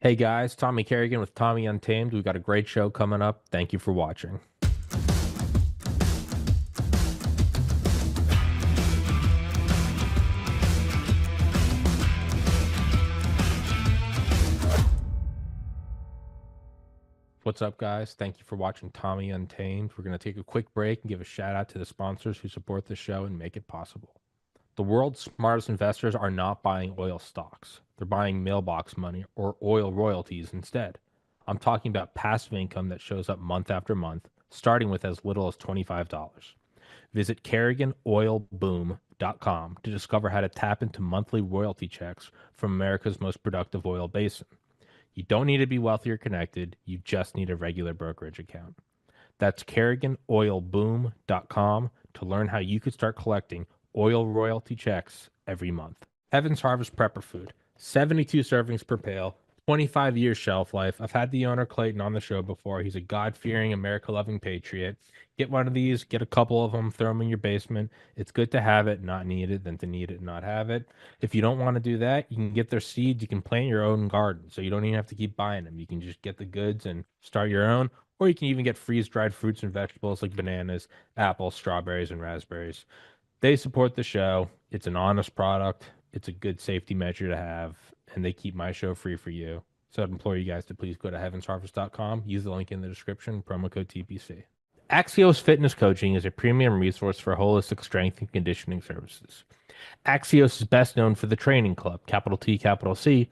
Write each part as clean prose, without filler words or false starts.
Hey guys, Tommy Kerrigan with Tommy Untamed. We've got a great show coming up. Thank you for watching. What's up, guys? Thank you for watching Tommy Untamed. We're going to take a quick break and give a shout out to the sponsors who support the show and make it possible. The world's smartest investors are not buying oil stocks, they're buying mailbox money or oil royalties instead. I'm talking about passive income that shows up month after month, starting with as little as $25. Visit KerriganOilBoom.com to discover how to tap into monthly royalty checks from America's most productive oil basin. You don't need to be wealthy or connected, you just need a regular brokerage account. That's KerriganOilBoom.com to learn how you could start collecting oil royalty checks every month. Heaven's Harvest Prepper Food, 72 servings per pail, 25 years shelf life. I've had the owner Clayton on the show before. He's a God fearing, America loving patriot. Get one of these, get a couple of them, throw them in your basement. It's good to have it, not need it, than to need it and not have it. If you don't want to do that, you can get their seeds. You can plant your own garden. So you don't even have to keep buying them. You can just get the goods and start your own. Or you can even get freeze dried fruits and vegetables like bananas, apples, strawberries, and raspberries. They support the show. It's an honest product. It's a good safety measure to have. And they keep my show free for you. So I'd implore you guys to please go to heavensharvest.com, use the link in the description, promo code TPC. Axios Fitness Coaching is a premium resource for holistic strength and conditioning services. Axios is best known for the Training Club, capital T, capital C,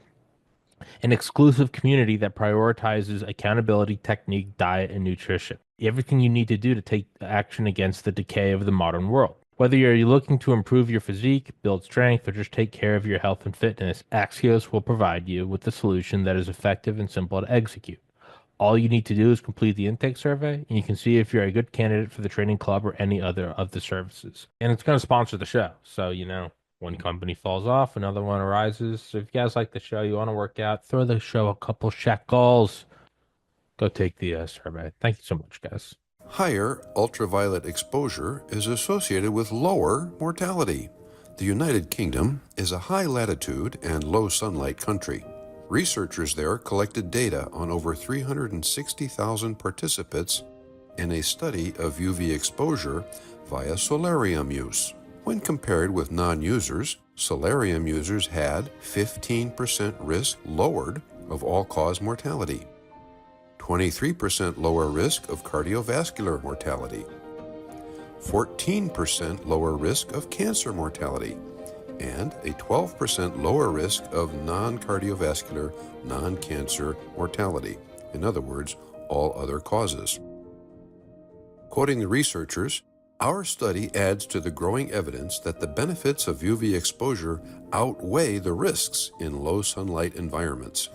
an exclusive community that prioritizes accountability, technique, diet, and nutrition. Everything you need to do to take action against the decay of the modern world. Whether you're looking to improve your physique, build strength, or just take care of your health and fitness, Axios will provide you with the solution that is effective and simple to execute. All you need to do is complete the intake survey, and you can see if you're a good candidate for the training club or any other of the services. And it's going to sponsor the show. So, one company falls off, another one arises. So, if you guys like the show, you want to work out, throw the show a couple shekels, go take the survey. Thank you so much, guys. Higher ultraviolet exposure is associated with lower mortality. The United Kingdom is a high latitude and low sunlight country. Researchers there collected data on over 360,000 participants in a study of UV exposure via solarium use. When compared with non-users, solarium users had 15% risk lowered of all-cause mortality, 23% lower risk of cardiovascular mortality, 14% lower risk of cancer mortality, and a 12% lower risk of non-cardiovascular, non-cancer mortality. In other words, all other causes. Quoting the researchers, our study adds to the growing evidence that the benefits of UV exposure outweigh the risks in low sunlight environments.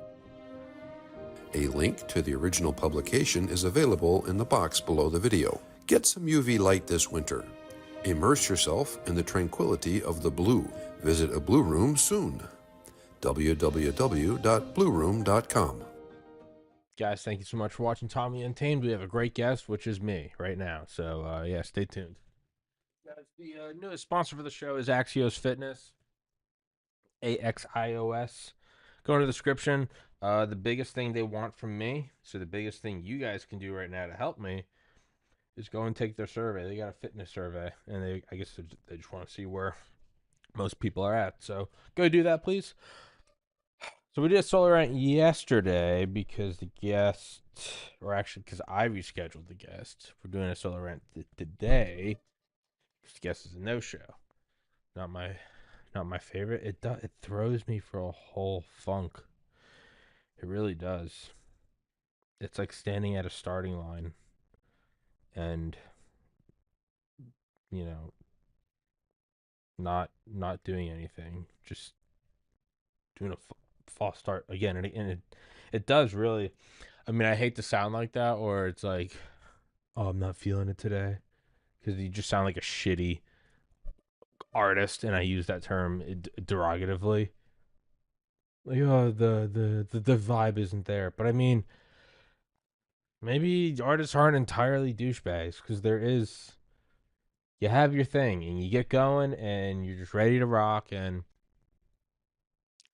A link to the original publication is available in the box below the video. Get some UV light this winter. Immerse yourself in the tranquility of the blue. Visit a Blue Room soon. www.blueroom.com. Guys, thank you so much for watching Tommy Untamed. We have a great guest, which is me right now. So, yeah, stay tuned. Guys, the newest sponsor for the show is Axios Fitness, AXIOS. Go in the description. The biggest thing they want from me, so the biggest thing you guys can do right now to help me is go and take their survey. They got a fitness survey, and I guess they just want to see where most people are at. So go do that, please. So we did a solar rant yesterday because the guest, or actually because I rescheduled the guest. We're doing a solar rant today. The guest is a no-show. Not my favorite. It throws me for a whole funk. It really does. It's like standing at a starting line and you know not doing anything, just doing a false start again, and it does really. I mean, I hate to sound like that, or it's like, oh, I'm not feeling it today, because you just sound like a shitty artist, and I use that term derogatively. Like, oh, the vibe isn't there. But I mean, maybe artists aren't entirely douchebags, because you have your thing and you get going and you're just ready to rock, and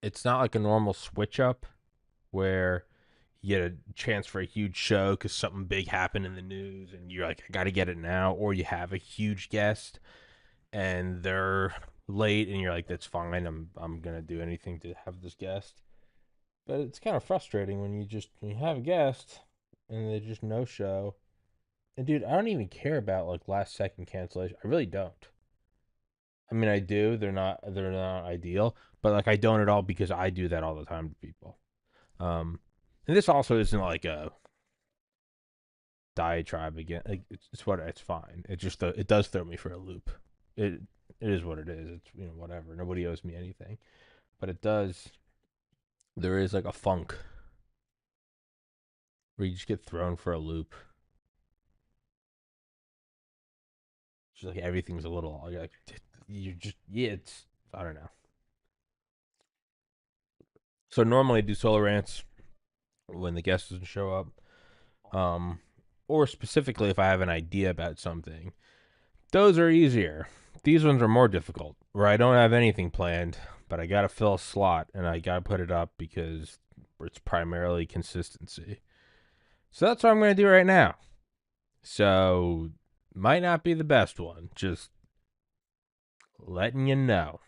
it's not like a normal switch up. where you get a chance for a huge show because something big happened in the news and you're like, I got to get it now. Or you have a huge guest and they're late and you're like, that's fine. I'm going to do anything to have this guest. But it's kind of frustrating when you have a guest and they just no show. And dude, I don't even care about like last second cancellation. I really don't. I mean, I do. They're not ideal, but like I don't at all because I do that all the time to people. And this also isn't like a diatribe again. Like it's fine. It just it does throw me for a loop. It it is what it is. It's whatever. Nobody owes me anything, but it does. There is like a funk where you just get thrown for a loop. Just like everything's a little like you just it's I don't know. So normally I do solo rants when the guest doesn't show up, or specifically if I have an idea about something. Those are easier. These ones are more difficult, where I don't have anything planned, but I gotta fill a slot and I gotta put it up because it's primarily consistency. So that's what I'm gonna do right now. So might not be the best one, just letting you know.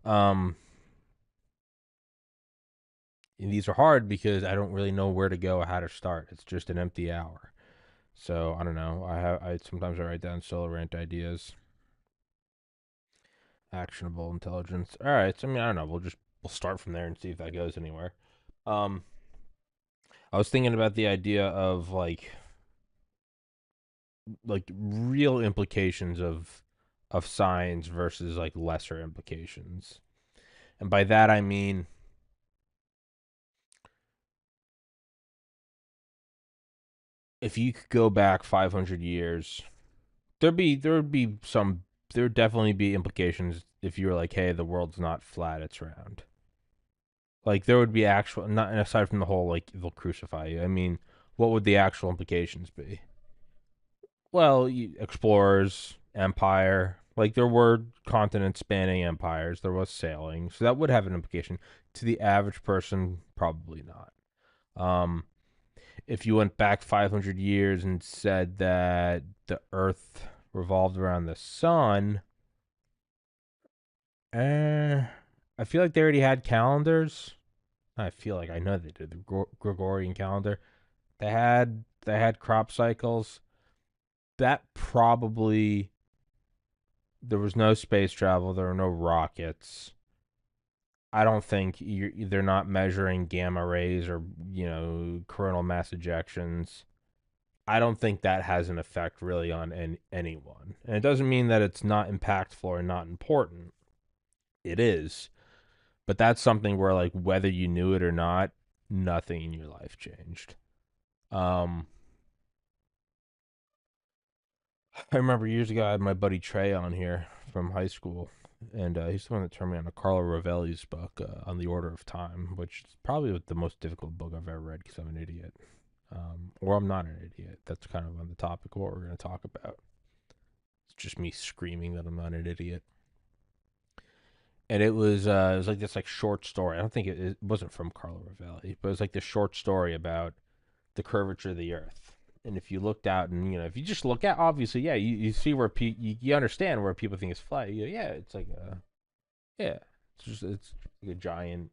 Um, and these are hard because I don't really know where to go or how to start. It's just an empty hour. So I don't know. I sometimes I write down solo rant ideas. Actionable intelligence. All right. So I mean I don't know. We'll start from there and see if that goes anywhere. Um, I was thinking about the idea of like real implications of science versus like lesser implications. And by that I mean if you could go back 500 years, there would definitely be implications if you were like, hey, the world's not flat, it's round. Like there would be actual not aside from the whole like they'll crucify you. I mean, what would the actual implications be? Well, explorers, empire, like there were continent spanning empires, there was sailing, so that would have an implication. To the average person, probably not. Um, if you went back 500 years and said that the Earth revolved around the sun, I feel like they already had calendars. I feel like I know they did the Gregorian calendar. They had crop cycles. That probably there was no space travel. There were no rockets. I don't think they're not measuring gamma rays or coronal mass ejections. I don't think that has an effect really on anyone. And it doesn't mean that it's not impactful or not important. It is. But that's something where like whether you knew it or not, nothing in your life changed. Um I remember years ago I had my buddy Trey on here from high school, and he's the one that turned me on to Carlo Rovelli's book, On the Order of Time, which is probably the most difficult book I've ever read because I'm an idiot. Or I'm not an idiot. That's kind of on the topic of what we're going to talk about. It's just me screaming that I'm not an idiot. And it was like this like short story. I don't think it wasn't from Carlo Rovelli, but it was like this short story about the curvature of the Earth. And if you looked out and if you just look at, obviously, yeah, you see where you understand where people think it's flat. You go, yeah, it's like yeah, it's like a giant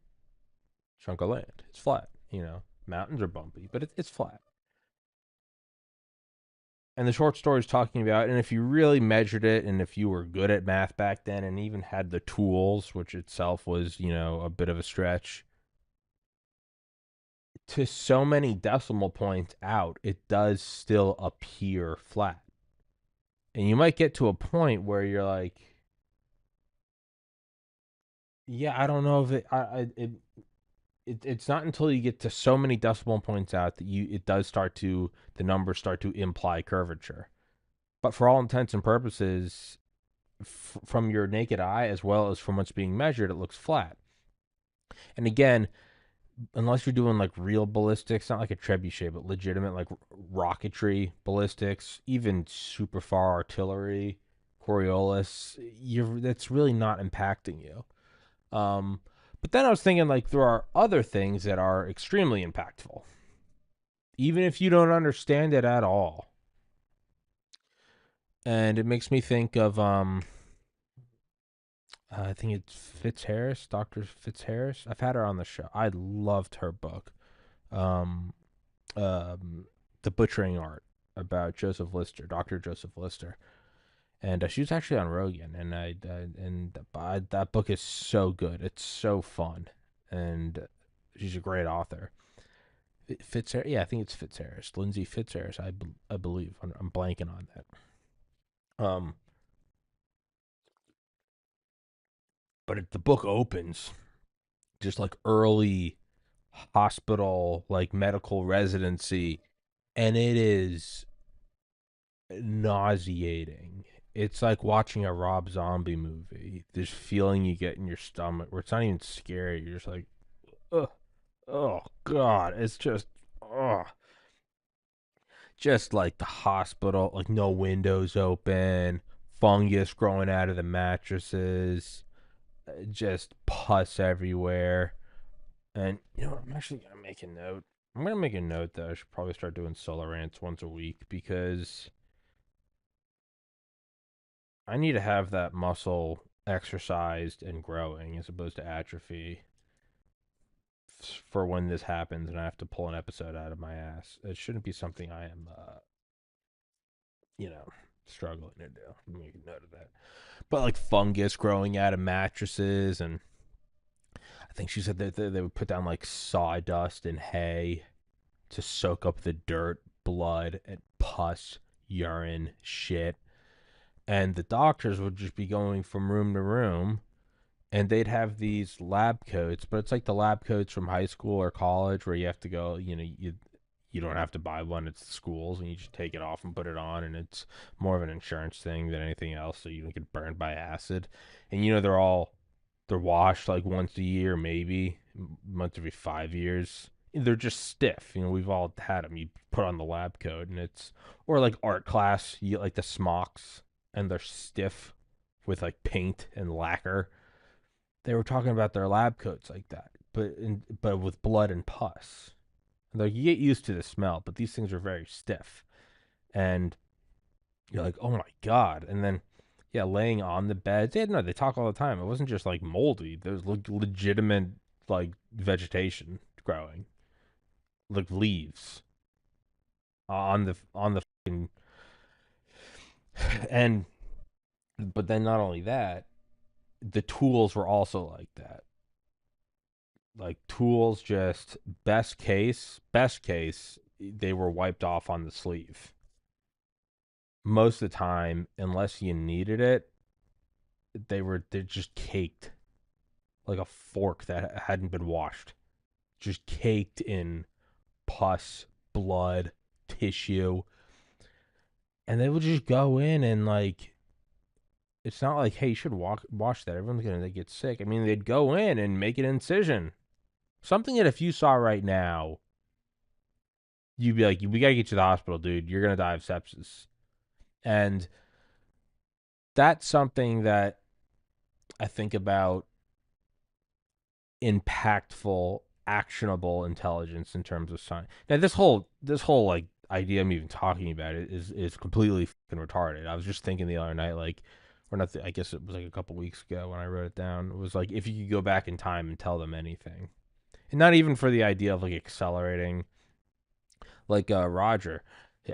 chunk of land. It's flat. Mountains are bumpy, but it's flat. And the short story is talking about, and if you really measured it, and if you were good at math back then, and even had the tools, which itself was a bit of a stretch, to so many decimal points out, it does still appear flat. And you might get to a point where you're like, yeah, I don't know if it's not until you get to so many decimal points out that the numbers start to imply curvature. But for all intents and purposes, from your naked eye as well as from what's being measured, it looks flat. And again, unless you're doing like real ballistics, not like a trebuchet, but legitimate like rocketry ballistics, even super far artillery, Coriolis, that's really not impacting you. But then I was thinking, like, there are other things that are extremely impactful, even if you don't understand it at all. And it makes me think of I think it's Fitzharris, Dr. Fitzharris. I've had her on the show. I loved her book, um, um, The Butchering Art, about Joseph Lister, Dr. Joseph Lister, and she was actually on Rogan. And that book is so good. It's so fun, and she's a great author. Fitzharris, yeah, I think it's Fitzharris, Lindsay Fitzharris. I believe. I'm blanking on that. But the book opens just like early hospital, like medical residency, and it is nauseating. It's like watching a Rob Zombie movie. This feeling you get in your stomach where it's not even scary. You're just like, ugh, oh god, it's just, ugh. Just like the hospital, like no windows open, fungus growing out of the mattresses, just pus everywhere. And I'm actually gonna make a note. I'm gonna make a note that I should probably start doing solo rants once a week, because I need to have that muscle exercised and growing as opposed to atrophy for when this happens and I have to pull an episode out of my ass. It shouldn't be something I am, you know, struggling to do. Make a note of that. But like fungus growing out of mattresses, and I think she said that they would put down like sawdust and hay to soak up the dirt, blood, and pus, urine, shit. And the doctors would just be going from room to room, and they'd have these lab coats, but it's like the lab coats from high school or college where you have to go, you don't have to buy one, it's the schools, and you just take it off and put it on, and it's more of an insurance thing than anything else, so you don't get burned by acid. And they're washed like once a year, maybe once every 5 years. They're just stiff. We've all had them. You put on the lab coat, and it's, or like art class, you get like the smocks, and they're stiff with like paint and lacquer. They were talking about their lab coats like that, but with blood and pus. And like, you get used to the smell, but these things are very stiff, and you're like, oh my god. And then, yeah, laying on the beds. Yeah, no, they talk all the time. It wasn't just like moldy. There was legitimate like vegetation growing, like leaves on the fucking, and but then not only that, the tools were also like that. Like tools, just best case, they were wiped off on the sleeve. Most of the time, unless you needed it, they're just caked like a fork that hadn't been washed, just caked in pus, blood, tissue. And they would just go in and, like, it's not like, hey, you should wash that. Everyone's gonna get sick. I mean, they'd go in and make an incision, something that if you saw right now, you'd be like, we gotta get you to the hospital, dude. You're gonna die of sepsis. And that's something that I think about, impactful, actionable intelligence in terms of science. Now, this whole like idea I'm even talking about it is completely fucking retarded. I was just thinking the other night, like, or not. I guess it was like a couple weeks ago when I wrote it down. It was like, if you could go back in time and tell them anything, and not even for the idea of like accelerating, like Roger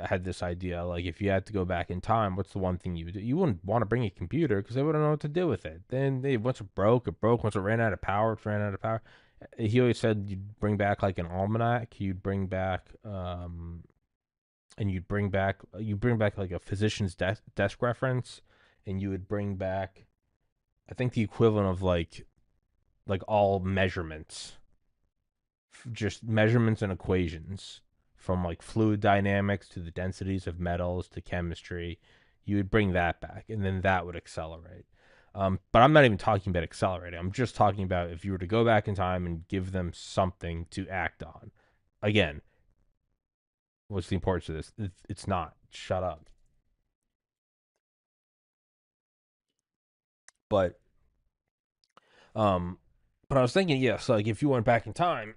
had this idea, like, if you had to go back in time, what's the one thing you would do? You wouldn't want to bring a computer because they wouldn't know what to do with it. Then once it broke. Once it ran out of power, it ran out of power. He always said you'd bring back like an almanac. You'd bring back and you'd bring back like a physician's desk reference, and you would bring back, I think, the equivalent of like all measurements, just measurements and equations, from like fluid dynamics to the densities of metals to chemistry. You would bring that back, and then that would accelerate. But I'm not even talking about accelerating. I'm just talking about if you were to go back in time and give them something to act on. Again, what's the importance of this? It's not. Shut up. But um, But I was thinking, yes, like if you went back in time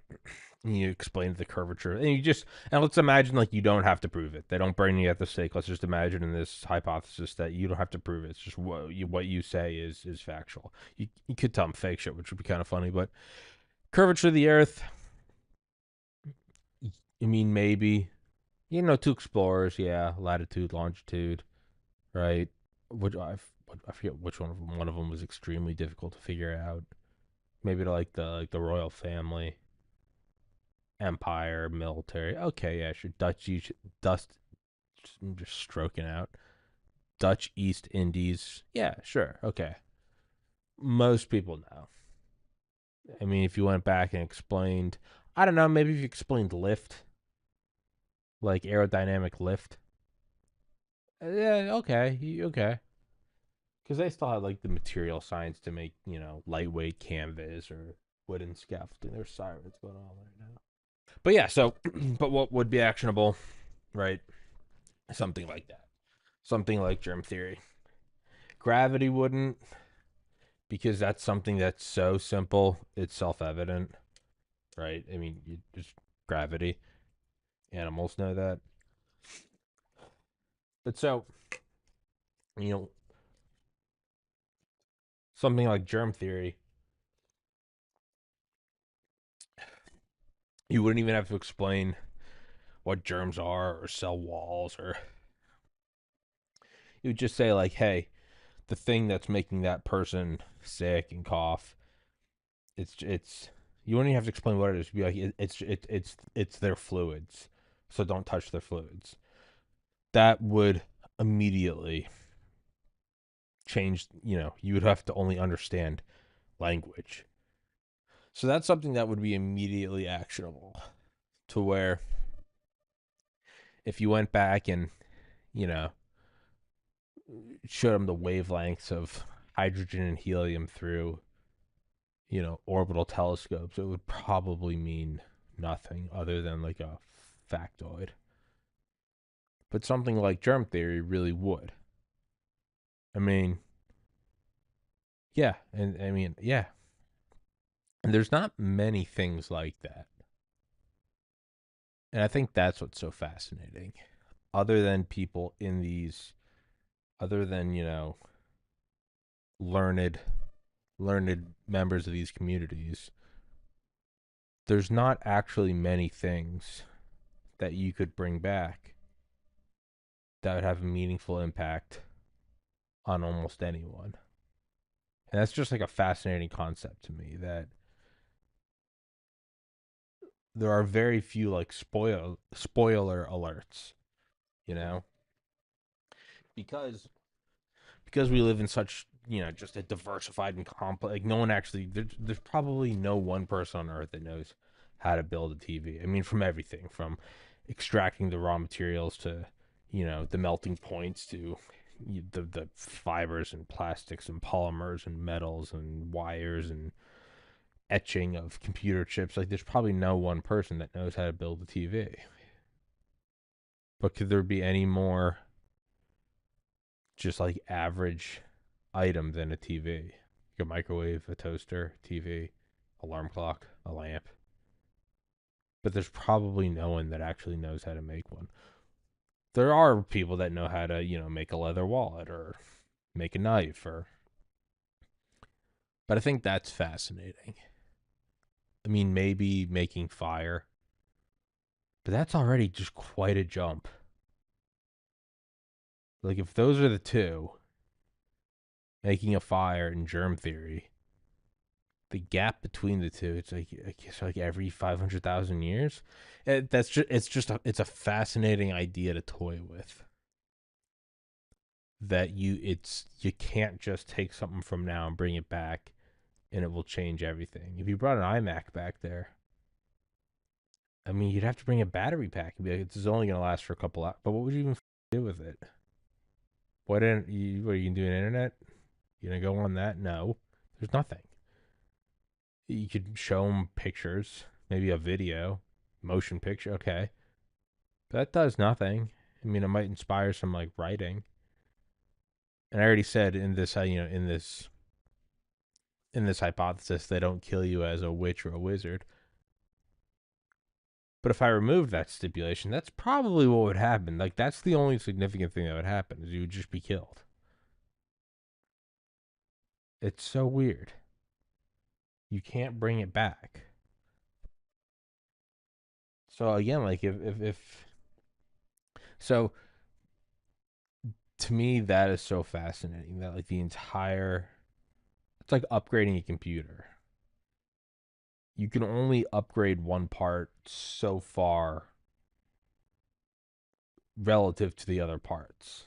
and you explained the curvature, and let's imagine like you don't have to prove it. They don't burn you at the stake. Let's just imagine in this hypothesis that you don't have to prove it. It's just what you say is factual. You could tell them fake shit, which would be kind of funny. But curvature of the Earth, I mean, maybe, two explorers, yeah, latitude, longitude, right? Which I forget which one of them. One of them was extremely difficult to figure out. Maybe to the royal family, empire, military. Okay, yeah, sure. Dust. I'm just stroking out. Dutch East Indies. Yeah, sure. Okay. Most people know. I mean, if you went back and explained, I don't know, maybe if you explained lift, like aerodynamic lift. Yeah, okay, okay. Because they still had like the material science to make, lightweight canvas or wooden scaffolding. There's sirens going on right now. But yeah, so, but what would be actionable, right? Something like that. Something like germ theory. Gravity wouldn't, because that's something that's so simple, it's self evident, right? I mean, just gravity. Animals know that. But so, you know, something like germ theory, you wouldn't even have to explain what germs are or cell walls, or you would just say, like, hey, the thing that's making that person sick and cough, it's you wouldn't even have to explain what it is. You'd be like, it's their fluids, so don't touch their fluids. That would immediately change. You would have to only understand language. So that's something that would be immediately actionable, to where if you went back and, you know, showed them the wavelengths of hydrogen and helium through, orbital telescopes, it would probably mean nothing other than like a factoid. But something like germ theory really would. I mean, yeah, and I mean, yeah. And there's not many things like that. And I think that's what's so fascinating. Other than people in these, other than, learned learned members of these communities, there's not actually many things that you could bring back that would have a meaningful impact on almost anyone. And that's just like a fascinating concept to me, that there are very few like spoiler alerts, you know? Because we live in such, just a diversified and complex, like no one actually, there's probably no one person on earth that knows how to build a TV. I mean, from everything from extracting the raw materials to, the melting points, to the fibers and plastics and polymers and metals and wires and etching of computer chips. Like, there's probably no one person that knows how to build a TV. But could there be any more just like average item than a TV? Like a microwave, a toaster, TV, alarm clock, a lamp. But there's probably no one that actually knows how to make one. There are people that know how to, make a leather wallet or make a knife, or but I think that's fascinating. I mean, maybe making fire, but that's already just quite a jump. Like, if those are the two, making a fire and germ theory, the gap between the two, it's like every 500,000 years. It's a fascinating idea to toy with. That you can't just take something from now and bring it back and it will change everything. If you brought an iMac back there, I mean, you'd have to bring a battery pack. You'd be like, it's only going to last for a couple hours. But what would you even do with it? What are you can do an internet? You gonna go on that? No, there's nothing. You could show them pictures, maybe a video, motion picture. Okay, but that does nothing. I mean, it might inspire some like writing. And I already said in this, in this hypothesis, they don't kill you as a witch or a wizard. But if I removed that stipulation, that's probably what would happen. Like, that's the only significant thing that would happen, is you would just be killed. It's so weird. You can't bring it back. So again, like if so to me that is so fascinating that like the entire it's like upgrading a computer. You can only upgrade one part so far relative to the other parts.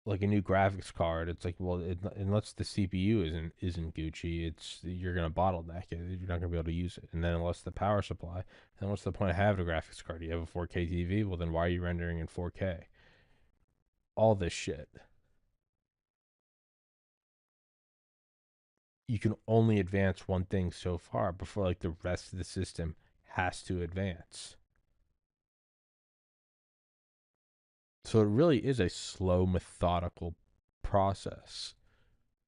Like a new graphics card, it's like, well, unless the CPU isn't Gucci, you're gonna bottleneck it. You're not gonna be able to use it. And then unless the power supply, then what's the point of having a graphics card? You have a 4K TV. Well, then why are you rendering in 4K? All this shit. You can only advance one thing so far before like the rest of the system has to advance. So it really is a slow, methodical process.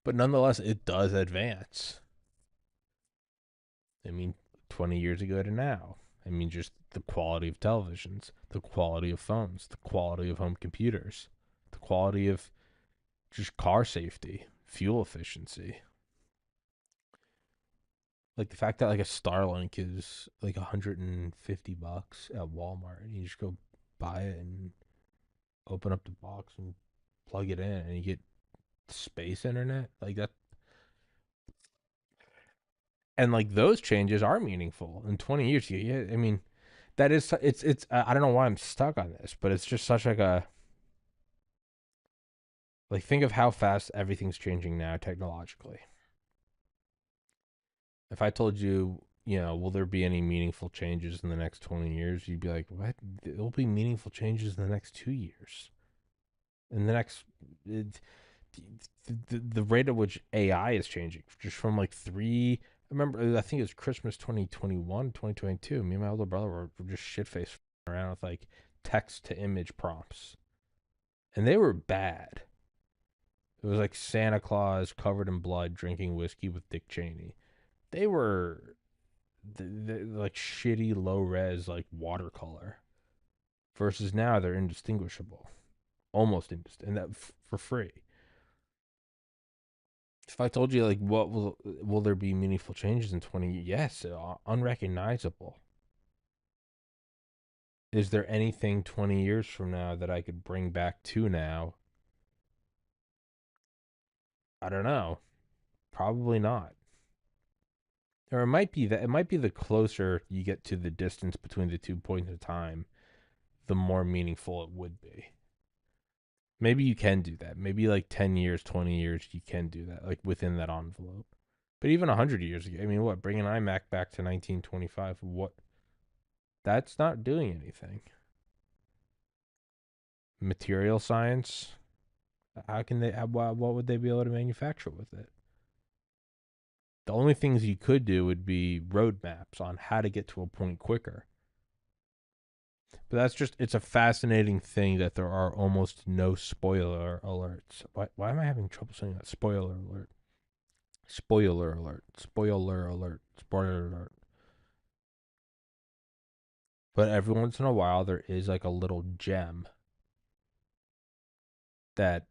But nonetheless, it does advance. I mean, 20 years ago to now. I mean, just the quality of televisions, the quality of phones, the quality of home computers, the quality of just car safety, fuel efficiency. Like the fact that like a Starlink is like $150 at Walmart, and you just go buy it and open up the box and plug it in, and you get space internet like that. And like those changes are meaningful in 20 years. Yeah, I mean, that is it's. I don't know why I'm stuck on this, but it's just such like a like think of how fast everything's changing now technologically. If I told you, will there be any meaningful changes in the next 20 years? You'd be like, what? There'll be meaningful changes in the next 2 years. In the next, it, the rate at which AI is changing, just from like three. I remember, I think it was Christmas 2021, 2022. Me and my older brother were just shit faced around with like text to image prompts, and they were bad. It was like Santa Claus covered in blood drinking whiskey with Dick Cheney. They were like shitty low res like watercolor, versus now they're indistinguishable, almost indistinguishable, and that for free. If I told you like what will there be meaningful changes in 20 years? Yes, unrecognizable. Is there anything 20 years from now that I could bring back to now? I don't know. Probably not. Or it might be that it might be the closer you get to the distance between the 2 points of time, the more meaningful it would be. Maybe you can do that. Maybe like 10 years, 20 years, you can do that, like within that envelope. But even 100 years ago, I mean, what? Bring an iMac back to 1925. What? That's not doing anything. Material science, how can they, what would they be able to manufacture with it? The only things you could do would be roadmaps on how to get to a point quicker. But that's just, it's a fascinating thing that there are almost no spoiler alerts. Why am I having trouble saying that? Spoiler alert. Spoiler alert. Spoiler alert. Spoiler alert. But every once in a while, there is like a little gem that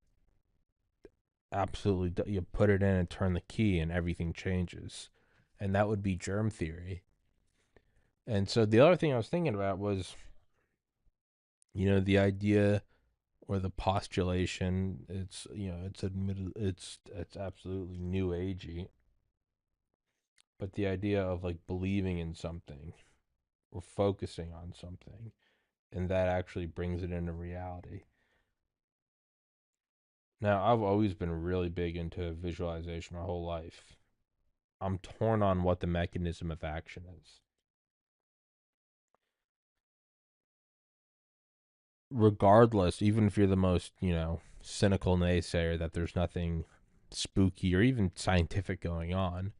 absolutely, you put it in and turn the key and everything changes. And that would be germ theory. And so the other thing I was thinking about was, the idea or the postulation, it's admitted, it's absolutely new agey, but the idea of like believing in something or focusing on something, and that actually brings it into reality. Now, I've always been really big into visualization my whole life. I'm torn on what the mechanism of action is. Regardless, even if you're the most, cynical naysayer that there's nothing spooky or even scientific going on,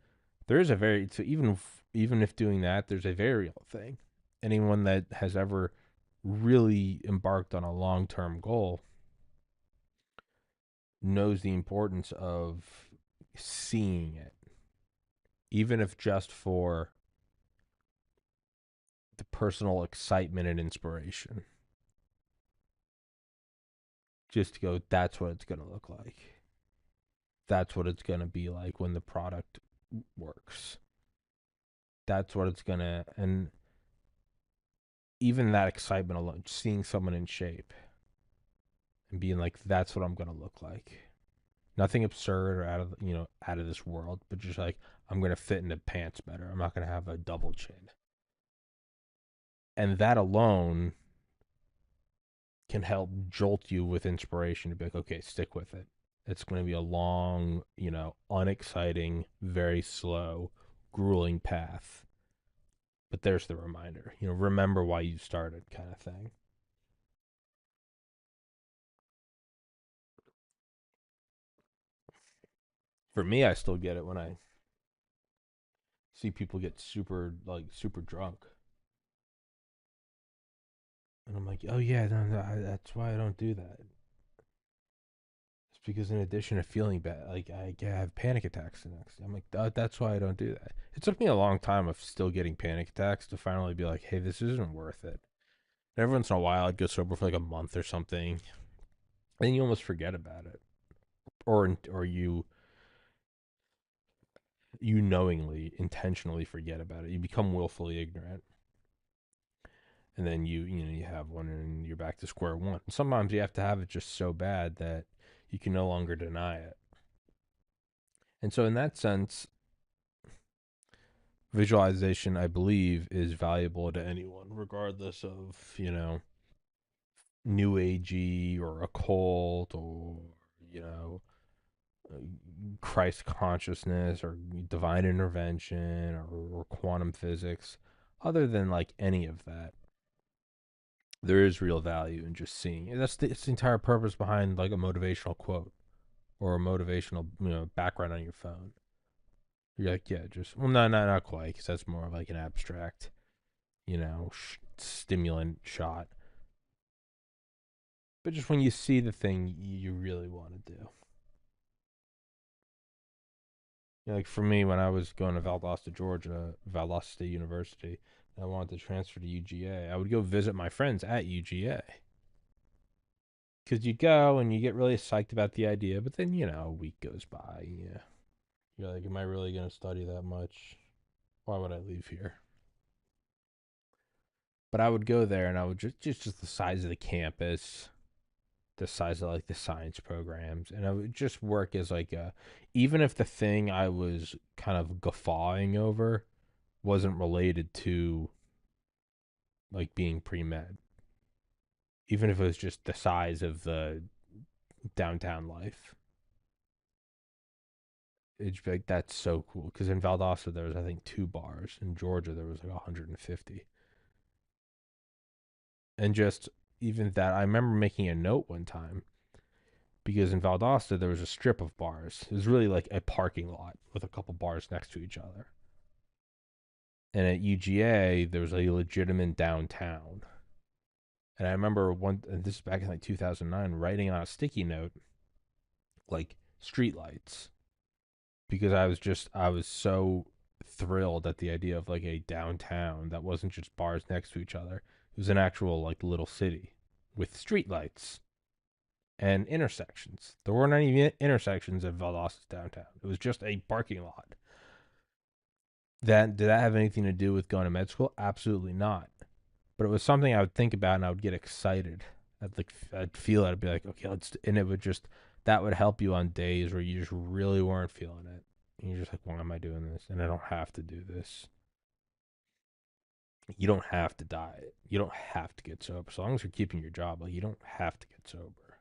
there is a very, so even if doing that, there's a very real thing. Anyone that has ever really embarked on a long-term goal knows the importance of seeing it, even if just for the personal excitement and inspiration. Just to go, that's what it's going to look like. That's what it's going to be like when the product works. That's what it's going to, and even that excitement alone, seeing someone in shape and being like, that's what I'm going to look like. Nothing absurd or out of this world, but just like, I'm going to fit into pants better. I'm not going to have a double chin. And that alone can help jolt you with inspiration to be like, okay, stick with it. It's going to be a long, unexciting, very slow, grueling path. But there's the reminder, remember why you started, kind of thing. For me, I still get it when I see people get super drunk. And I'm like, oh yeah, no, that's why I don't do that. It's because in addition to feeling bad, like I have panic attacks the next day. I'm like, that's why I don't do that. It took me a long time of still getting panic attacks to finally be like, hey, this isn't worth it. And every once in a while, I'd go sober for like a month or something, and you almost forget about it, or you knowingly, intentionally forget about it. You become willfully ignorant, and then you have one, and you're back to square one. Sometimes you have to have it just so bad that you can no longer deny it. And so, in that sense, visualization, I believe, is valuable to anyone, regardless of, new agey or occult or, you know, Christ consciousness or divine intervention or quantum physics. Other than like any of that, there is real value in just seeing it. It's the entire purpose behind like a motivational quote or a motivational background on your phone. You're like, yeah, just well, no, not quite, because that's more of like an abstract, stimulant shot. But just when you see the thing you really want to do. Like for me, when I was going to Valdosta, Georgia, Valdosta State University, and I wanted to transfer to UGA, I would go visit my friends at UGA. Because you go and you get really psyched about the idea, but then, a week goes by. Yeah. You're like, am I really going to study that much? Why would I leave here? But I would go there and I would just the size of the campus, the size of like the science programs, and I would just work as like even if the thing I was kind of guffawing over wasn't related to like being pre-med, even if it was just the size of the downtown life, it'd be like, that's so cool. Because in Valdosta there was, I think, 2 bars. In Georgia there was like 150. And just even that, I remember making a note one time, because in Valdosta there was a strip of bars. It was really like a parking lot with a couple bars next to each other. And at UGA there was a legitimate downtown. And I remember and this is back in like 2009, writing on a sticky note like street lights, because I was so thrilled at the idea of like a downtown that wasn't just bars next to each other. It was an actual like little city with street lights and intersections. There weren't any intersections at Valdosta's downtown. It was just a parking lot. Did that have anything to do with going to med school? Absolutely not. But it was something I would think about and I would get excited. I'd feel it. I'd be like, okay, and it would just, that would help you on days where you just really weren't feeling it. And you're just like, why am I doing this? And I don't have to do this. You don't have to diet. You don't have to get sober. As long as you're keeping your job, like, you don't have to get sober.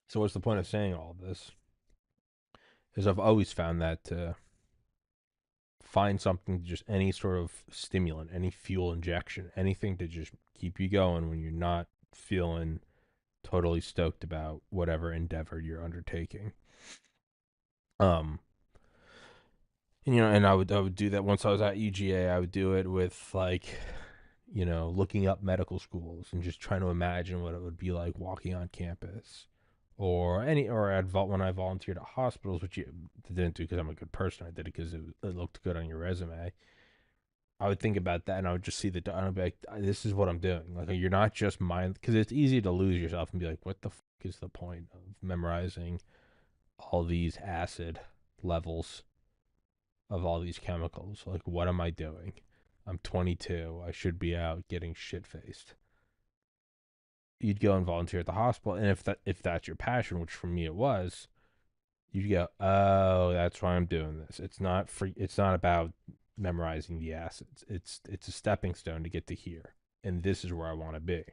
So what's the point of saying all this? Is I've always found that to find something, just any sort of stimulant, any fuel injection, anything to just keep you going when you're not feeling totally stoked about whatever endeavor you're undertaking. And, and I would do that once I was at UGA. I would do it with like, looking up medical schools and just trying to imagine what it would be like walking on campus, when I volunteered at hospitals, which you didn't do because I'm a good person. I did it because it looked good on your resume. I would think about that, and I would just see I'd be like, this is what I'm doing. Like, you're not just mind, because it's easy to lose yourself and be like, what the fuck is the point of memorizing all these acid levels of all these chemicals? Like, what am I doing? I'm 22. I should be out getting shit faced. You'd go and volunteer at the hospital, and if that's your passion, which for me it was, you'd go, oh, that's why I'm doing this. It's not free. It's not about memorizing the acids. It's a stepping stone to get to here, and this is where I want to be.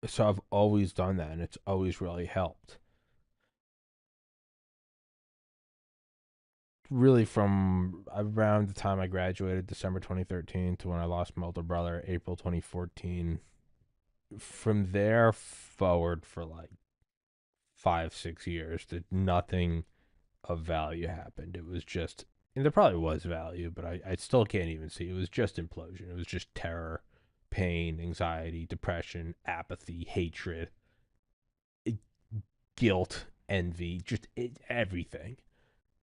So I've always done that, and it's always really helped. Really, from around the time I graduated, December 2013, to when I lost my older brother, April 2014. From there forward, for like 5-6 years, that nothing of value happened. It was just, and there probably was value, but I still can't even see. It was just implosion. It was just terror, pain, anxiety, depression, apathy, hatred, guilt, envy, just everything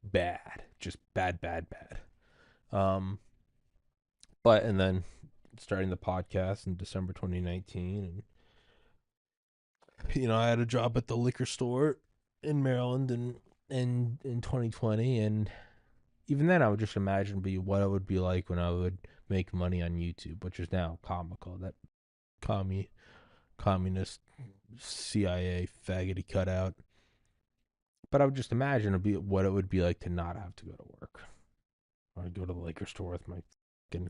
bad, just bad, bad, bad. Um, and then starting the podcast in December 2019, and I had a job at the liquor store in Maryland, and in 2020, and even then I would just imagine what it would be like when I would make money on YouTube, which is now comical. That communist CIA faggoty cutout. But I would just imagine what it would be like to not have to go to work. I'd go to the liquor store with my fucking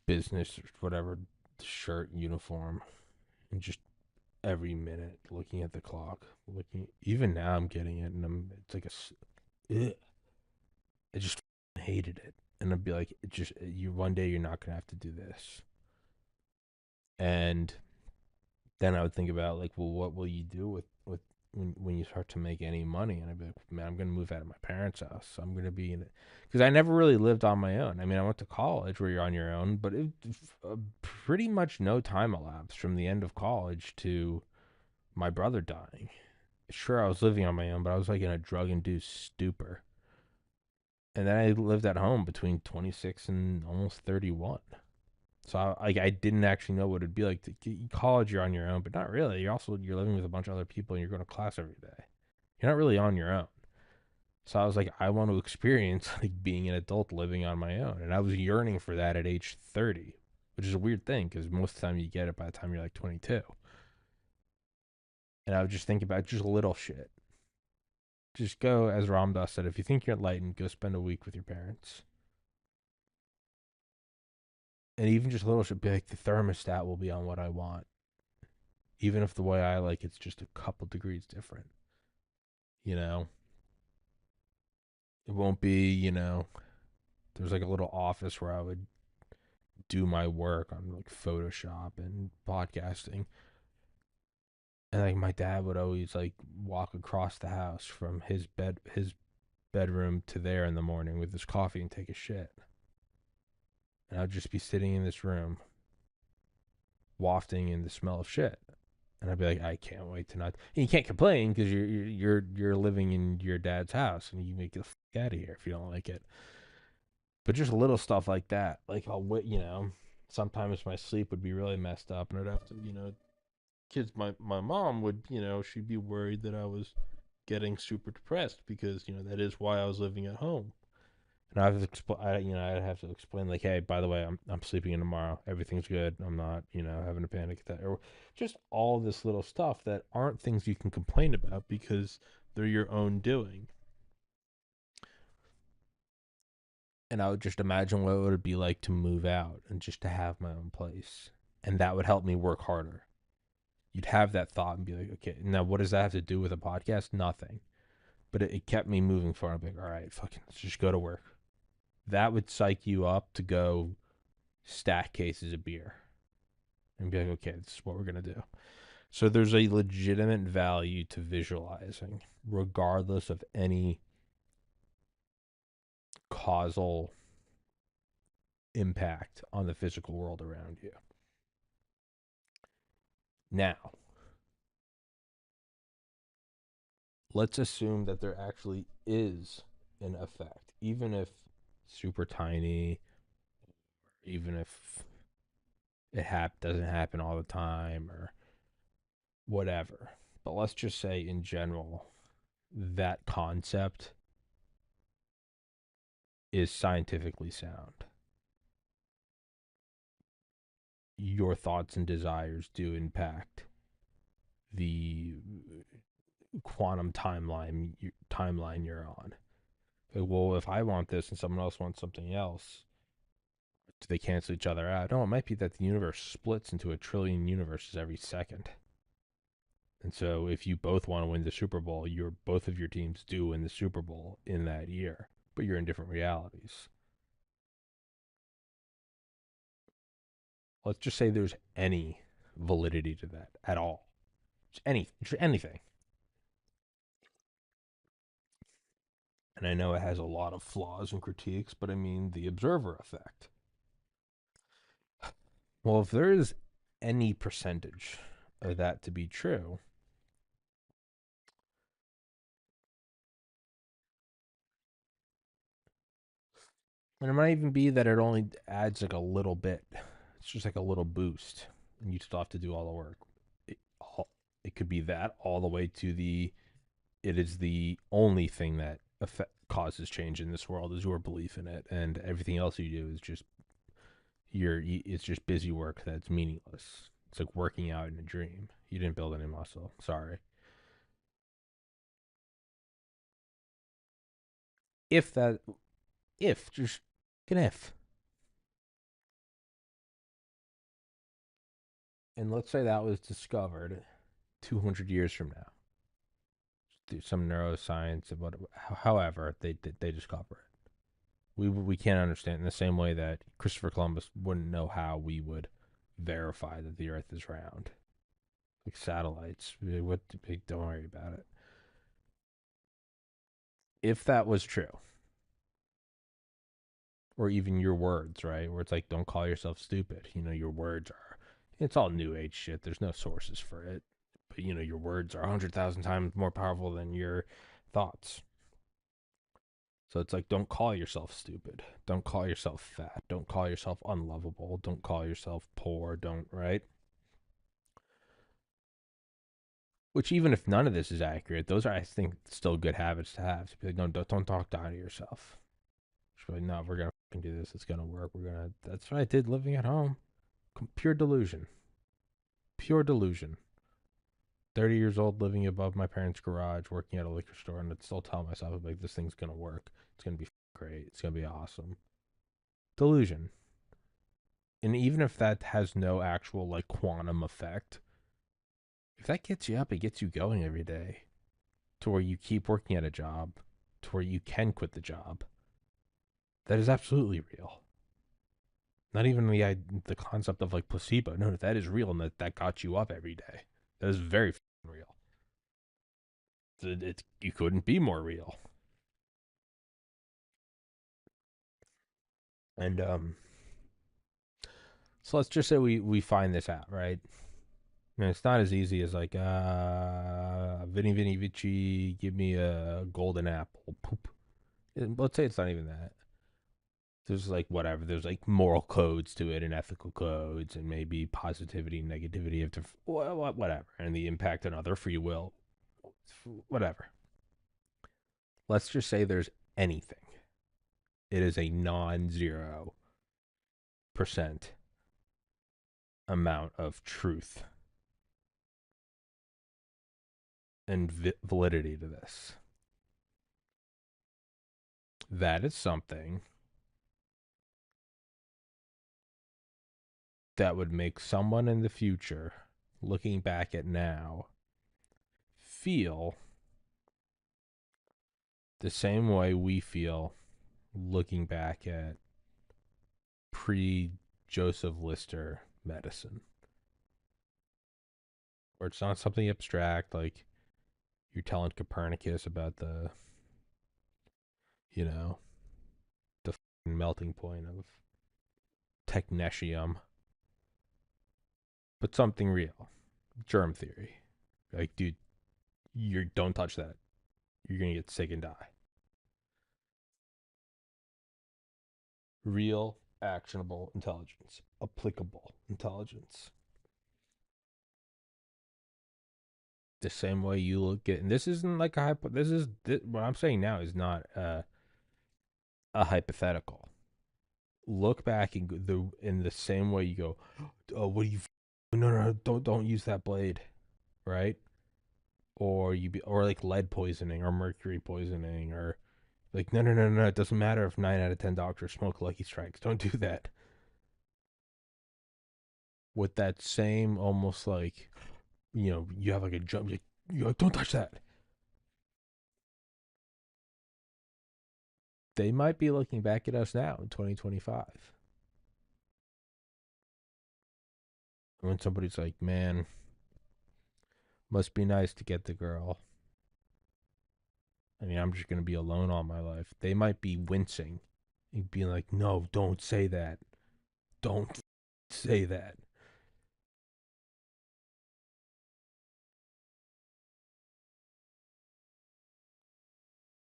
business or whatever shirt uniform, and just every minute looking at the clock. Even now I'm getting it, and it's like ugh. I just hated it, and I'd be like, one day you're not gonna have to do this. And then I would think about, like, well, what will you do with when you start to make any money? And I'd be like, man, I'm gonna move out of my parents' house. So I'm gonna be in it, because I never really lived on my own. I mean, I went to college where you're on your own, but pretty much no time elapsed from the end of college to my brother dying. Sure, I was living on my own, but I was like in a drug-induced stupor. And then I lived at home between 26 and almost 31. So I didn't actually know what it'd be like to college. You're on your own, but not really. You're living with a bunch of other people, and you're going to class every day. You're not really on your own. So I was like, I want to experience like being an adult living on my own, and I was yearning for that at age 30, which is a weird thing because most of the time you get it by the time you're like 22. And I would just think about just little shit. Just go, as Ram Dass said, if you think you're enlightened, go spend a week with your parents. And even just little shit, be like, the thermostat will be on what I want. Even if the way I like it's just a couple degrees different. You know? It won't be, there's like a little office where I would do my work on like Photoshop and podcasting. And like my dad would always like walk across the house from his bedroom to there in the morning with his coffee and take a shit. And I'd just be sitting in this room wafting in the smell of shit. And I'd be like, I can't wait to not. And you can't complain because you're living in your dad's house, and you make the fuck out of here if you don't like it. But just little stuff like that, like sometimes my sleep would be really messed up, and I'd have to, kids. My mom would, she'd be worried that I was getting super depressed because that is why I was living at home. And I'd have to explain, like, hey, by the way, I'm sleeping in tomorrow. Everything's good. I'm not, having a panic attack, or just all this little stuff that aren't things you can complain about because they're your own doing. And I would just imagine what it would be like to move out and just to have my own place, and that would help me work harder. You'd have that thought and be like, okay, now what does that have to do with a podcast? Nothing. But it kept me moving forward. I'm like, all right, fucking, let's just go to work. That would psych you up to go stack cases of beer and be like, okay, this is what we're going to do. So there's a legitimate value to visualizing, regardless of any causal impact on the physical world around you. Now, let's assume that there actually is an effect, even if super tiny, even if it doesn't happen all the time or whatever. But let's just say in general, that concept is scientifically sound. Your thoughts and desires do impact the quantum timeline you're on. Well, if I want this and someone else wants something else, do they cancel each other out? No, it might be that the universe splits into a trillion universes every second. And so if you both want to win the Super Bowl, both of your teams do win the Super Bowl in that year, but you're in different realities. Let's just say there's any validity to that at all. Just anything. And I know it has a lot of flaws and critiques, but I mean the observer effect. Well, if there is any percentage of that to be true, and it might even be that it only adds like a little bit. It's just like a little boost, and you still have to do all the work. It could be that all the way to it is the only thing that causes change in this world is your belief in it, and everything else you do is just it's just busy work that's meaningless. It's like working out in a dream. You didn't build any muscle. Sorry. If that, if just an if, and let's say that was discovered 200 years from now, through some neuroscience, however they discover it. We can't understand in the same way that Christopher Columbus wouldn't know how we would verify that the Earth is round. Like satellites, don't worry about it. If that was true, or even your words, right? Where it's like, don't call yourself stupid. Your words are, it's all new age shit. There's no sources for it. But, your words are 100,000 times more powerful than your thoughts. So it's like, don't call yourself stupid. Don't call yourself fat. Don't call yourself unlovable. Don't call yourself poor. Don't, right? Which, even if none of this is accurate, those are, I think, still good habits to have. To be like, no, don't talk down to yourself. Just be like, no, we're going to do this. It's going to work. That's what I did living at home. Pure delusion. Pure delusion. 30 years old, living above my parents' garage, working at a liquor store, and I'd still tell myself, like, this thing's going to work. It's going to be great. It's going to be awesome. Delusion. And even if that has no actual, like, quantum effect, if that gets you up, it gets you going every day to where you keep working at a job, to where you can quit the job. That is absolutely real. Not even the concept of, like, placebo. No, that is real, and that got you up every day. That is very real. You couldn't be more real. And so let's just say we find this out, right? And it's not as easy as like Vinny Vici, give me a golden apple. Poop. Let's say it's not even that. There's like whatever. There's like moral codes to it and ethical codes and maybe positivity, negativity of whatever, and the impact on other free will, whatever. Let's just say there's anything. It is a non-zero percent amount of truth and validity to this. That is something that would make someone in the future, looking back at now, feel the same way we feel looking back at pre Joseph Lister medicine. Where it's not something abstract like you're telling Copernicus about the, melting point of technetium, but something real. Germ theory. Like, dude, you don't touch that. You're gonna get sick and die. Real, actionable intelligence, applicable intelligence. The same way you look at, and this isn't like what I'm saying now is not a hypothetical. Look back and in the same way you go, oh, what do you? No, don't use that blade, right? Or like lead poisoning or mercury poisoning or like no. It doesn't matter if 9 out of 10 doctors smoke Lucky Strikes. Don't do that. With that same almost like, you have like a jump. You like, don't touch that. They might be looking back at us now in 2025. When somebody's like, man, must be nice to get the girl. I mean, I'm just going to be alone all my life. They might be wincing and being like, no, don't say that. Don't say that.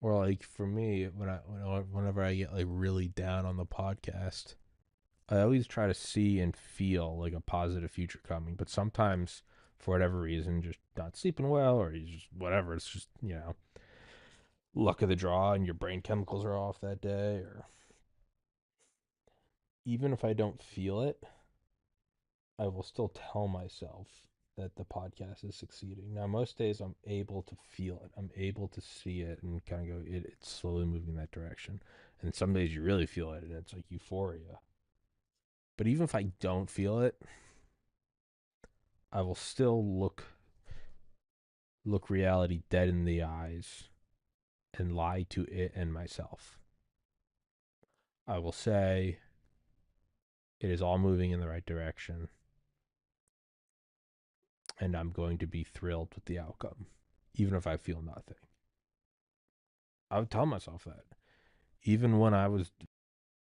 Or like for me, whenever I get like really down on the podcast, I always try to see and feel like a positive future coming. But sometimes, for whatever reason, just not sleeping well or you just whatever, it's just luck of the draw and your brain chemicals are off that day. Or even if I don't feel it, I will still tell myself that the podcast is succeeding. Now, most days I'm able to feel it. I'm able to see it and kind of go, it's slowly moving that direction. And some days you really feel it and it's like euphoria. But even if I don't feel it, I will still look reality dead in the eyes and lie to it and myself. I will say it is all moving in the right direction. And I'm going to be thrilled with the outcome, even if I feel nothing. I would tell myself that. Even when I was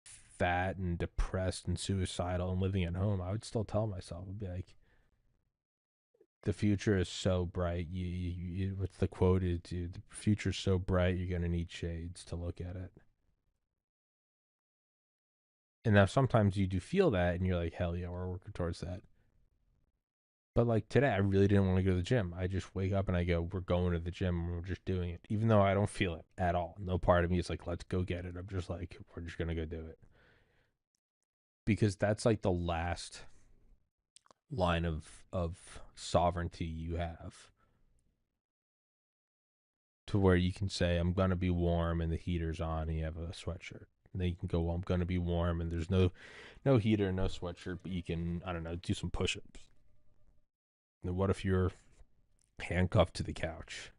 fat and depressed and suicidal and living at home, I would still tell myself, I'd be like, the future is so bright. What's the quote? Is the future's so bright, you're going to need shades to look at it. And now sometimes you do feel that and you're like, hell yeah, we're working towards that. But like today, I really didn't want to go to the gym. I just wake up and I go, we're going to the gym and we're just doing it. Even though I don't feel it at all. No part of me is like, let's go get it. I'm just like, we're just going to go do it. Because that's like the last line of sovereignty you have. To where you can say, I'm going to be warm and the heater's on and you have a sweatshirt. And then you can go, well, I'm going to be warm and there's no heater, no sweatshirt, but you can, I don't know, do some push-ups. And what if you're handcuffed to the couch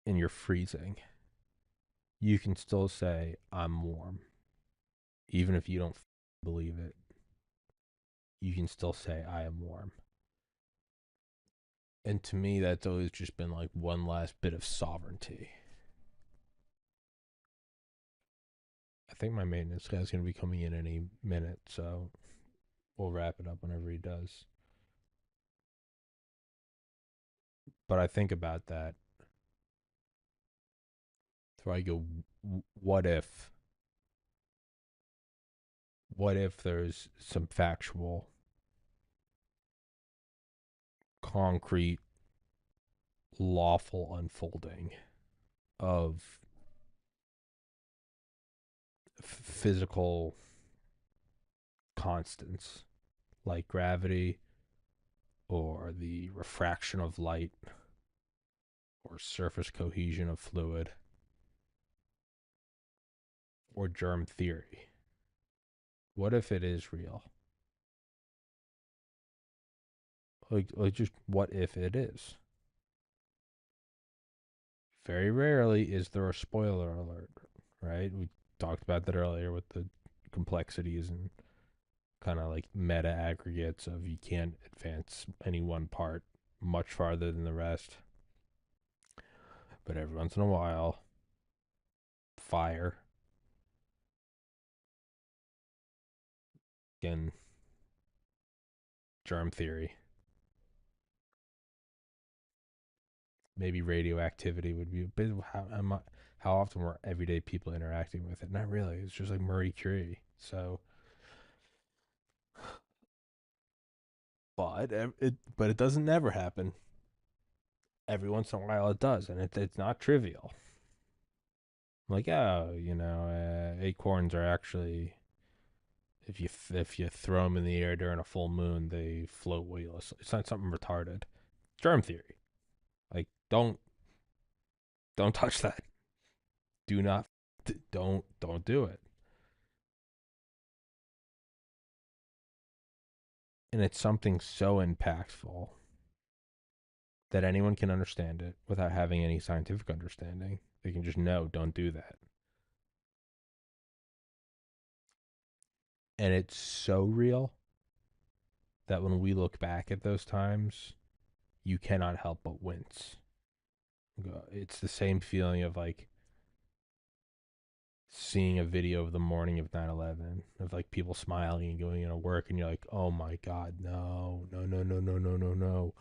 and you're freezing? You can still say, I'm warm. Even if you don't believe it, you can still say, I am warm. And to me, that's always just been like one last bit of sovereignty. I think my maintenance guy's going to be coming in any minute, so we'll wrap it up whenever he does. But I think about that. So I go, what if there's some factual, concrete, lawful unfolding of physical constants like gravity or the refraction of light or surface cohesion of fluid or germ theory? What if it is real? Like just what if it is? Very rarely is there a spoiler alert, right? We talked about that earlier with the complexities and kind of like meta aggregates of you can't advance any one part much farther than the rest. But every once in a while, fire in germ theory. Maybe radioactivity would be a bit of how often were everyday people interacting with it. Not really. It's just like Marie Curie. So, but it doesn't never happen. Every once in a while it does, and it's not trivial. Like, oh, acorns are actually, if you throw them in the air during a full moon, they float weightless. It's not something retarded. Germ theory. Like, don't touch that. Do not don't do it. And it's something so impactful that anyone can understand it without having any scientific understanding. They can just know, don't do that. And it's so real that when we look back at those times, you cannot help but wince. It's the same feeling of like seeing a video of the morning of 9/11 of like people smiling and going into work, and you're like, oh my God, no, no, no, no, no, no, no, no.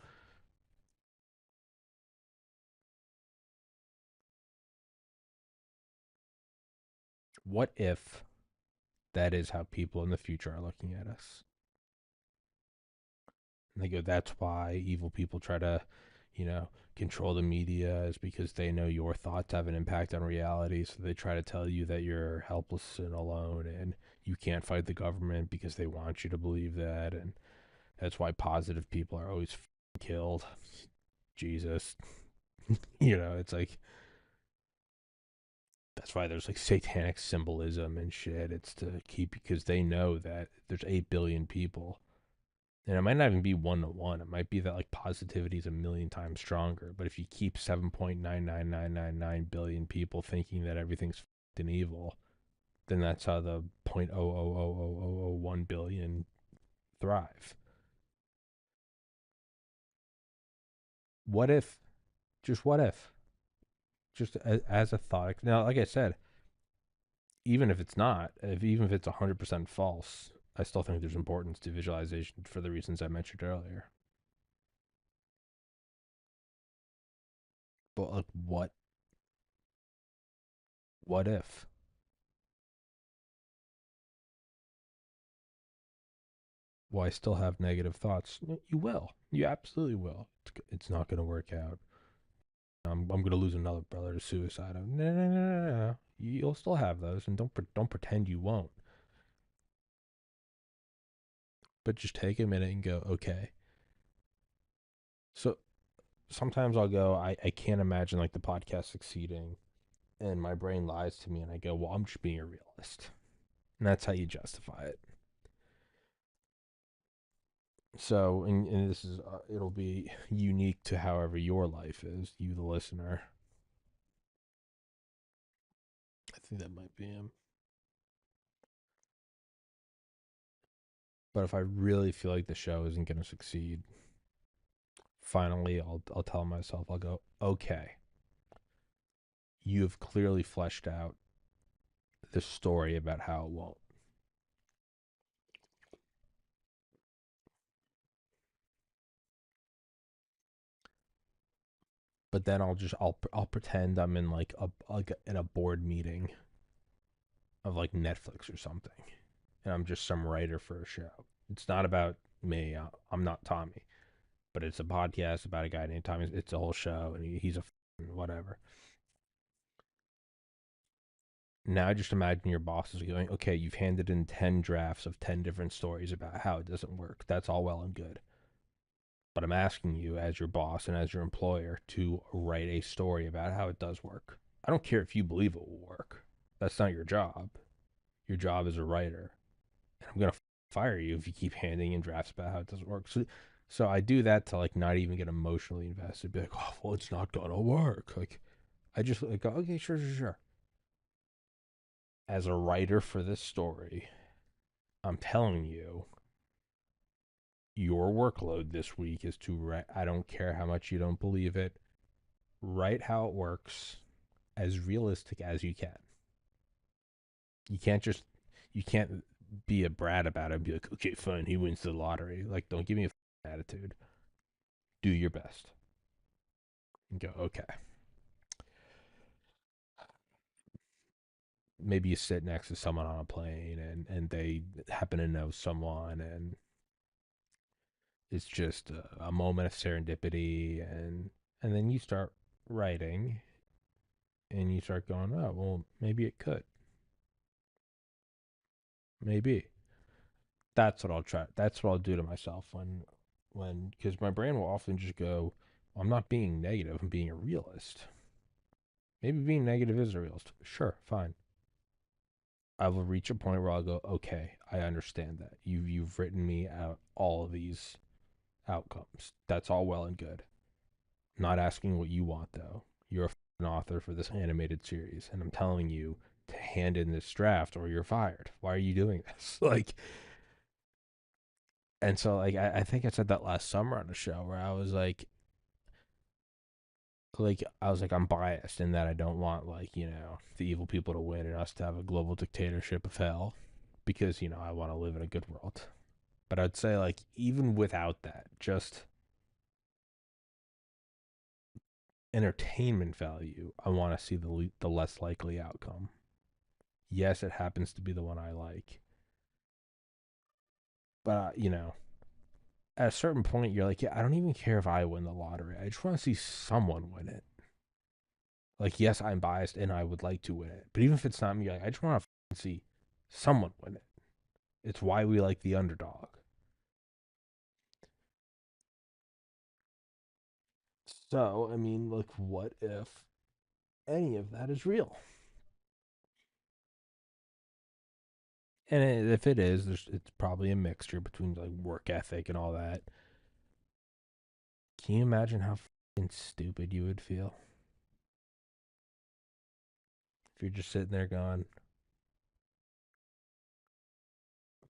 What if that is how people in the future are looking at us? And they go, that's why evil people try to, control the media, is because they know your thoughts have an impact on reality. So they try to tell you that you're helpless and alone and you can't fight the government because they want you to believe that. And that's why positive people are always killed. Jesus. It's like, that's why there's like satanic symbolism and shit. It's to keep, because they know that there's 8 billion people. And it might not even be 1 to 1. It might be that like positivity is a million times stronger. But if you keep 7.99999 billion people thinking that everything's and evil, then that's how the 0.0000001 billion thrive. What if, just what if, just as a thought. Now, like I said, even if it's not, even if it's 100% false, I still think there's importance to visualization for the reasons I mentioned earlier. But like, what if? Well, I still have negative thoughts. You will. You absolutely will. It's not going to work out. I'm going to lose another brother to suicide. No. You'll still have those, and don't pretend you won't. But just take a minute and go, okay. So sometimes I'll go, I can't imagine like the podcast succeeding, and my brain lies to me, and I go, well, I'm just being a realist, and that's how you justify it. So, and this is, it'll be unique to however your life is, you the listener. I think that might be him. But if I really feel like the show isn't going to succeed, finally I'll tell myself, I'll go, okay, you have clearly fleshed out the story about how it won't. But then I'll pretend I'm in like in a board meeting of like Netflix or something, and I'm just some writer for a show. It's not about me. I'm not Tommy, but it's a podcast about a guy named Tommy. It's a whole show, and he's a whatever. Now just imagine your boss is going, okay, you've handed in 10 drafts of 10 different stories about how it doesn't work. That's all well and good. But I'm asking you, as your boss and as your employer, to write a story about how it does work. I don't care if you believe it will work. That's not your job. Your job is a writer. And I'm going to fire you if you keep handing in drafts about how it doesn't work. So I do that to like not even get emotionally invested. Be like, oh, well, it's not going to work. Like, I just like, go, okay, sure. As a writer for this story, I'm telling you, your workload this week is to write. I don't care how much you don't believe it. Write how it works as realistic as you can. You can't be a brat about it and be like, okay, fine, he wins the lottery. Like, don't give me a attitude. Do your best. And go, okay. Maybe you sit next to someone on a plane and they happen to know someone and it's just a moment of serendipity and then you start writing and you start going, oh, well, maybe it could. Maybe. That's what I'll try. That's what I'll do to myself because my brain will often just go, I'm not being negative, I'm being a realist. Maybe being negative is a realist. Sure, fine. I will reach a point where I'll go, okay, I understand that. You've written me out all of these outcomes. That's all well and good. Not asking what you want though. You're an author for this animated series, and I'm telling you to hand in this draft or you're fired. Why are you doing this? Like, and so like I think I said that last summer on a show where I was like I'm biased in that I don't want like the evil people to win and us to have a global dictatorship of hell because I want to live in a good world. But I'd say like even without that, just entertainment value, I want to see the less likely outcome. Yes, it happens to be the one I like, but at a certain point, you're like, yeah, I don't even care if I win the lottery. I just want to see someone win it. Like, yes, I'm biased and I would like to win it, but even if it's not me, like, I just want to see someone win it. It's why we like the underdog. So, I mean, like, what if any of that is real? And if it is, it's probably a mixture between like work ethic and all that. Can you imagine how fucking stupid you would feel if you're just sitting there going,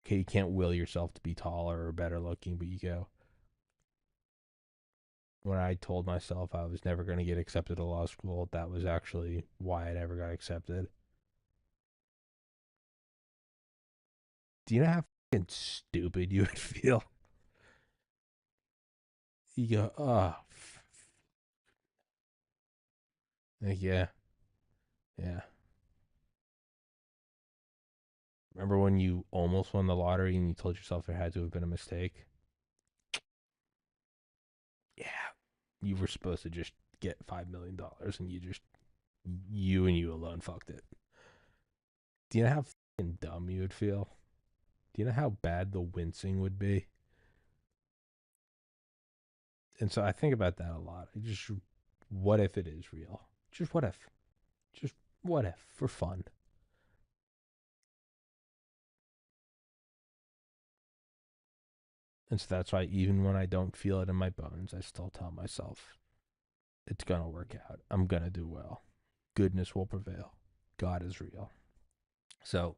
okay, you can't will yourself to be taller or better looking, but you go, when I told myself I was never going to get accepted to law school, that was actually why I never got accepted. Do you know how fucking stupid you would feel? You go, oh, like, yeah, yeah. Remember when you almost won the lottery and you told yourself it had to have been a mistake? Yeah, you were supposed to just get $5 million and you and you alone fucked it. Do you know how fucking dumb you would feel? Do you know how bad the wincing would be? And so I think about that a lot. What if it is real? Just what if? Just what if for fun? And so that's why even when I don't feel it in my bones, I still tell myself it's gonna work out. I'm gonna do well. Goodness will prevail. God is real. So